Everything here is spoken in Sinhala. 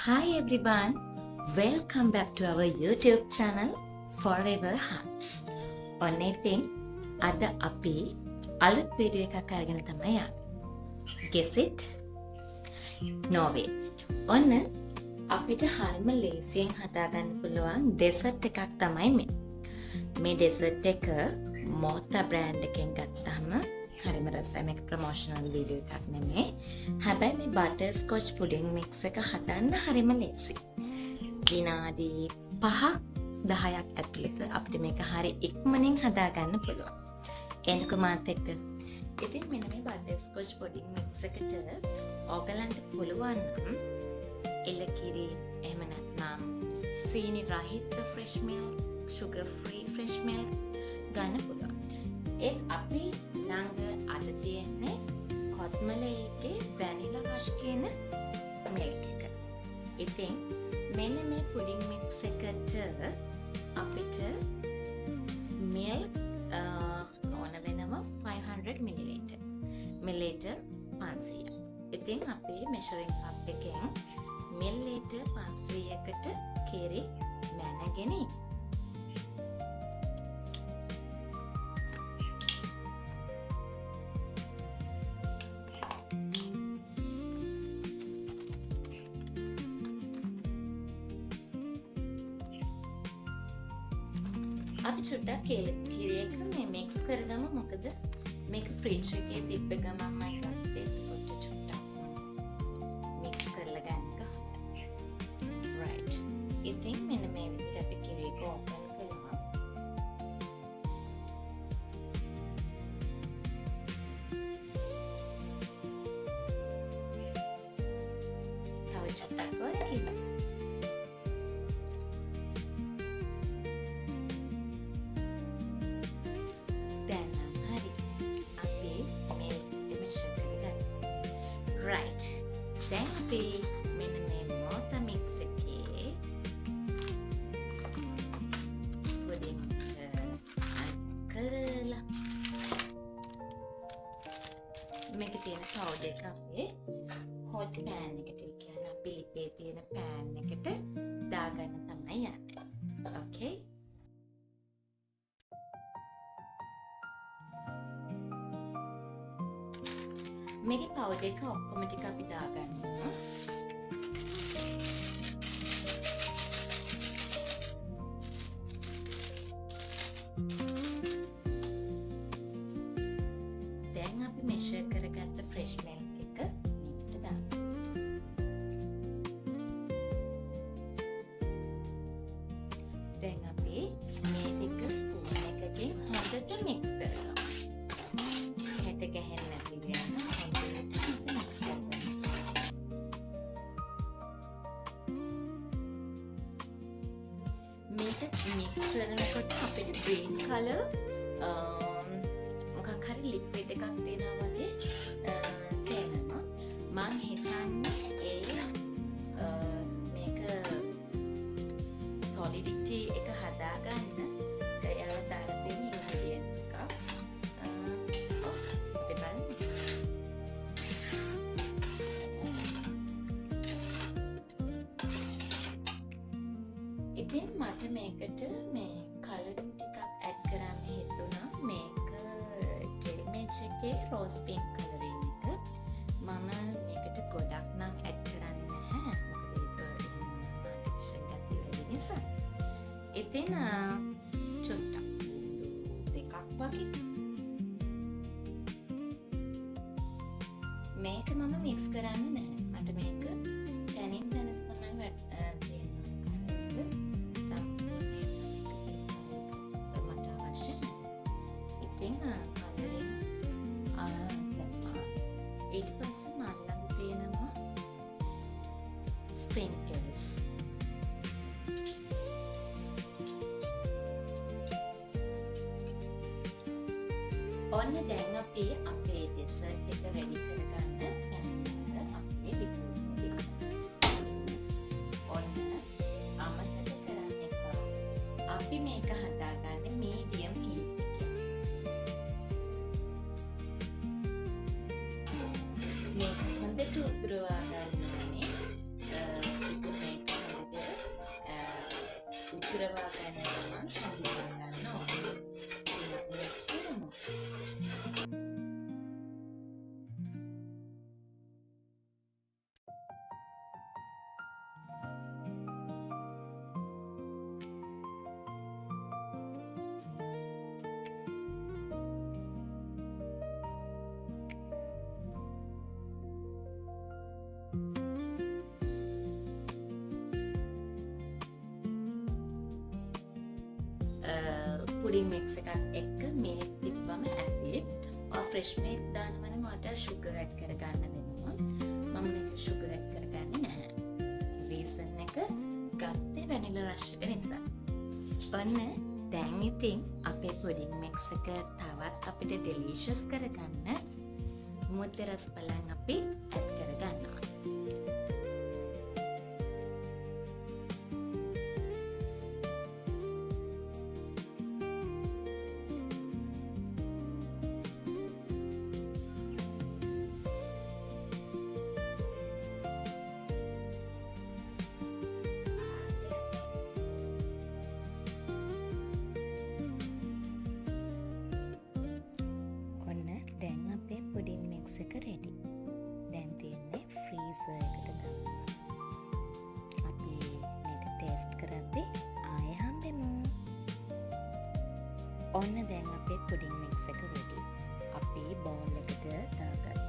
Hi everyone, welcome back to our YouTube channel Forever Hearts. ඔන්න ඉතින් අද අපි අලුත් වීඩියෝ එකක් අරගෙන තමයි යන්නේ. Guess it? No way. ඔන්න අපිට හරිම ලේසියෙන් හදාගන්න පුළුවන් ඩෙසර්ට් එකක් තමයි මේ. මේ ඩෙසර්ට් එක Mota brand එකෙන් ගත්තාම හරිම රසයි. මේක ප්‍රොමෝෂනල් වීඩියෝ එකක් නෙමෙයි. හැබැයි මේ බටර් ස්කොච් පුඩින් මික්ස් එක හදන්න හරිම ලේසි. විනාඩි 5-10ක් ඇතුළත අපිට මේක හරි ඉක්මනින් හදාගන්න පුළුවන්. එන්නකෝ මාත් එක්ක. ඉතින් මෙන්න මේ බටර් ස්කොච් පුඩින් මික්ස් එකට ඔයගලන්ට පුළුවන් නම් එලකිරි එහෙම නැත්නම් සීනි රහිත fresh milk, sugar free fresh milk ගන්න පුළුවන්. ඒත් අපි ළඟ අද තියෙන්නේ කොත්මලේගේ වැනිලා රෂ් කියන මිල්ක් එක. ඉතින් මෙන්න මේ පුඩින් මික්ස් එකට අපිට මිල්ක් ඕන වෙනවා 500 මිලිලීටර් 500. ඉතින් අපි මෙෂරින් කප් එකෙන් මිලිලීටර් 500කට කිරි මැනගෙන අපි චුට්ටක් කිරි එක මේ මික්ස් කරගමු. මොකද මේක ෆ්‍රිජ් එකේ තිබ්බ ගමන්මයි ගත්තේ. පොඩ්ඩක් චුට්ටක් මික්ස් කරලා ගන්න එක හොඳයි. රයිට්. ඉතින් මෙන්න මේ විදිහට අපි කිරි එක ඕපන් කරමු. තව චුට්ටක් ඕන කිරි. Right. දැන් අපි මෙන්න මේ Mota mix එකේ පුඩින් කරලා මේක තියෙන පවුඩර් එක අපේ hot pan එකට, කියන්නේ අපි ලිපේ තියෙන pan එකට දාගන්න තමයි යන්නේ. Okay? මේකේ පවුඩර් එක ඔක්කොම ටික අපි දාගන්නවා. දැන් අපි මෙෂර් කරගත්ත ෆ්‍රෙෂ් මිල්ක් එක මේකට දානවා. දැන් අපි මේ ටික ස්පූන් එකකින් හොඳට මික්ස් කරගමු. හැට ගැහෙන්නේ නැති වෙනවා. මික්ස් කරනකොට අපිට ග්‍රීන් කලර් මොකක් හරි ලික්විඩ් එකක් තියෙනවා වගේ තේරෙනවා. මම හිතන්නේ මේක සොලිඩිටි එක හදාගන්න එයාලා දාලා තියෙන ඉන්ග්‍රීඩියන්ට් එකක්. අපි බලමු. ඉතින් මට මේකට මේ කලරින් ටිකක් ඇඩ් කරන්න හිතුණා. මේක ටෙලිමේජ් එකේ රෝස් පින්ක් කලරින් එක. මම මේකට ගොඩක් නම් ඇඩ් කරන්නේ නැහැ. මොකද ඒක ආටිෆිෂල් ගතිය වැඩි නිසා. ඉතින් චුට්ටක් දෙකක් වගේ මේක මම මික්ස් කරන්නේ නැහැ. මට මේක තනින් තනක තමයි ඊට පස්සේ මම ළඟ තියෙනවා ස්ප්‍රින්කල්ස්. ඔන්න දැන් අපි අපේ ඩෙසර්ට් එක රෙඩි කරගන්න පැන් අපේ ඩිප්ලොමා. ඔන්න අමතක කරන්න එපා. අපි මේක හදාගන්නේ මීඩියම් හීට් එකේ. මේක හොඳට උතුරවා ගන්න ඕනේ. පුරවා ගන්න ගමන් හඳුනා ගන්න ඕනේ. ඉතින් අපි mix කරමු. පුඩින් මික්ස් එකත් එක්ක මිල්ක් තිබ්බම ඇති. ෆ්‍රෙෂ් මිල්ක් දානවනම් මට sugar add කරගන්න වෙනවා. මම මේක sugar add කරගන්නේ නැහැ. රීසන් එක ගත්තේ වැනිලා රෂ් එක නිසා. ඔන්න දැන් ඉතින් අපේ පුඩින් මික්ස් එක තවත් අපිට delicious කරගන්න මුද්ද රස බලන් අපි add කරගන්නවා. දැන් අපේ පුඩින් මික්ස් එක රෙඩි. දැන් තියෙන්නේ ෆ්‍රීසර් එකට දාන්න. අපි මේක ටේස්ට් කරද්දී ආයෙ හම්බෙමු. ඔන්න දැන් අපේ පුඩින් මික්ස් එක රෙඩි. අපි බෝල් එකට දාගත්තා.